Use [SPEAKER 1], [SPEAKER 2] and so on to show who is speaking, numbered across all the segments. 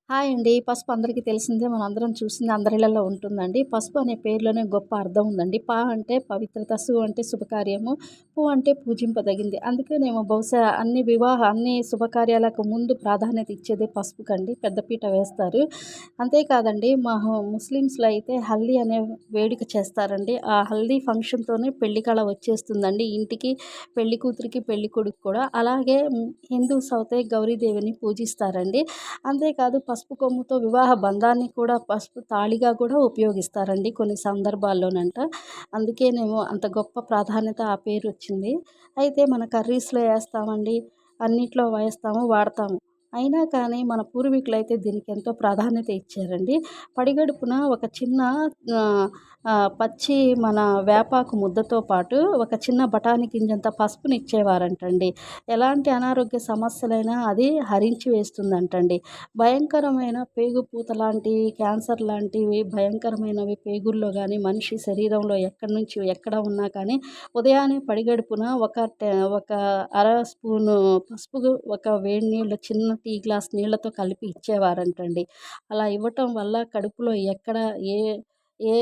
[SPEAKER 1] Hi అండి. పసుపు అందరికీ తెలిసిందే. మనందరం చూసింది అందరిళ్ళలో ఉంటుందండి. పసుపు అనే పేరులోనే గొప్ప అర్థం ఉందండి. అంటే పవిత్రత, అంటే శుభకార్యము, అంటే పూజింపదగింది. అందుకేనేమో బహుశా అన్ని శుభకార్యాలకు ముందు ప్రాధాన్యత ఇచ్చేదే పసుపుకండి. పెద్దపీట వేస్తారు. అంతేకాదండి ముస్లిమ్స్‌లో అయితే హల్దీ అనే వేడుక చేస్తారండి. ఆ హల్దీ ఫంక్షన్‌తోనే పెళ్లి కళ వచ్చేస్తుందండి ఇంటికి. పెళ్లి కూతురికి, పెళ్లి కొడుకు కూడా. అలాగే హిందూస్ అయితే గౌరీదేవిని పూజిస్తారండి. అంతేకాదు పసుపు కొమ్ముతో వివాహ బంధాన్ని కూడా పసుపు తాళిగా కూడా ఉపయోగిస్తారండి కొన్ని సందర్భాల్లోనంట. అందుకేనేమో అంత గొప్ప ప్రాధాన్యత ఆ పేరొచ్చింది. అయితే మన కర్రీస్‌లో ఏస్తామండి. అన్నిట్లో వేస్తాము, వాడతాము. అయినా కానీ మన పూర్వీకులైతే దీనికెంతో ప్రాధాన్యత ఇచ్చారండి. పడిగడుపున ఒక చిన్న ఆహ్, పచ్చి మన వేపాకు ముద్దతో పాటు ఒక చిన్న బఠానీ గింజంత పసుపునిచ్చేవారంటండి. ఎలాంటి అనారోగ్య సమస్యలైనా అది హరించి వేస్తుందంటండి. భయంకరమైన పేగుపూత లాంటి, క్యాన్సర్ లాంటివి భయంకరమైనవి పేగుల్లో గానీ, మనిషి శరీరంలో ఎక్కడి నుంచి ఎక్కడ ఉన్నా కానీ, ఉదయాన్నే పడిగడుపున ఒక అర స్పూను పసుపు ఒక వేడి నీళ్ళు చిన్న టీ గ్లాస్ నీళ్ళతో కలిపి ఇచ్చేవారంటండి. అలా ఇవ్వటం వల్ల కడుపులో ఎక్కడ ఏ ఏ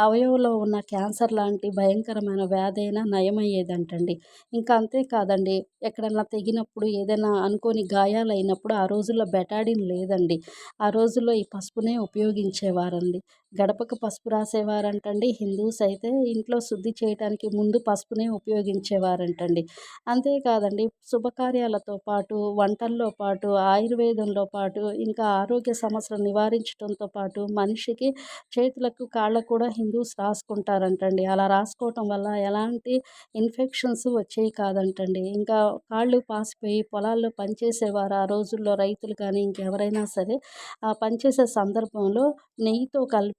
[SPEAKER 1] అవయవంలో ఉన్న క్యాన్సర్ లాంటి భయంకరమైన వ్యాధైనా నయమయ్యేదంటండి. ఇంకా అంతే కాదండి, ఎక్కడన్నా తెగినప్పుడు ఏదైనా అనుకోని గాయాలయినప్పుడు ఆ రోజుల్లో బెటాడిన్ లేదండి. ఆ రోజుల్లో ఈ పసుపునే ఉపయోగించేవారండి. గడపకు పసుపు రాసేవారంటండి. హిందూస్ అయితే ఇంట్లో శుద్ధి చేయటానికి ముందు పసుపునే ఉపయోగించేవారంటండి. అంతేకాదండి, శుభకార్యాలతో పాటు, వంటల్లో పాటు, ఆయుర్వేదంలో పాటు, ఇంకా ఆరోగ్య సమస్యలు నివారించటంతో పాటు మనిషికి చేతులకు, కాళ్ళకు కూడా హిందూస్ రాసుకుంటారంటండి. అలా రాసుకోవటం వల్ల ఎలాంటి ఇన్ఫెక్షన్స్ వచ్చేవి కాదంటండి. ఇంకా కాళ్ళు పాసిపోయి పొలాల్లో పనిచేసేవారు ఆ రోజుల్లో రైతులు కానీ, ఇంకెవరైనా సరే ఆ పనిచేసే సందర్భంలో నెయ్యితో కలిపి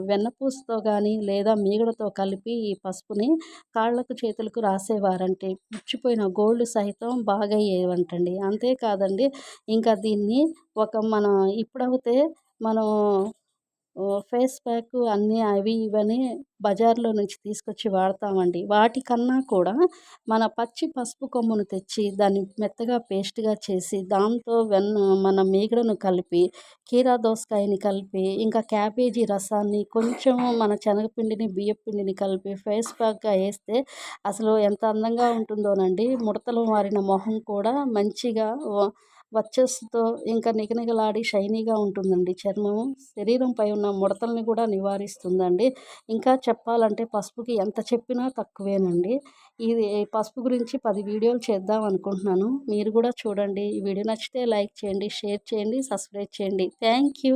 [SPEAKER 1] వెన్నపూసతో గానీ, లేదా మీగడతో కలిపి ఈ పసుపుని కాళ్ళకు, చేతులకు రాసేవారంటే పుచ్చిపోయిన గోళ్ళు సహితం బాగయ్యేవంటండి. అంతేకాదండి, ఇంకా దీన్ని మన ఇప్పుడవుతే మనం ఫేస్ ప్యాకు అన్నీ అవి ఇవని బజార్‌లో నుంచి తీసుకొచ్చి వాడతామండి. వాటికన్నా కూడా మన పచ్చి పసుపు కొమ్మును తెచ్చి దాన్ని మెత్తగా పేస్ట్‌గా చేసి దాంతో మన మీగడను కలిపి, కీరా దోసకాయని కలిపి, ఇంకా క్యాబేజీ రసాన్ని కొంచెం మన శనగపిండిని, బియ్యపు పిండిని కలిపి ఫేస్ ప్యాక్‌గా ఏస్తే అసలు ఎంత అందంగా ఉంటుందోనండి. ముడతలు మారిన మొహం కూడా మంచిగా వర్చస్సుతో ఇంకా నిగనిగలాడి షైనీగా ఉంటుందండి చర్మము. శరీరంపై ఉన్న ముడతల్ని కూడా నివారిస్తుందండి. ఇంకా చెప్పాలంటే పసుపుకి ఎంత చెప్పినా తక్కువేనండి. ఇది పసుపు గురించి 10 వీడియోలు చేద్దాం అనుకుంటున్నాను. మీరు కూడా చూడండి. ఈ వీడియో నచ్చితే లైక్ చేయండి, షేర్ చేయండి, సబ్స్క్రైబ్ చేయండి. Thank you.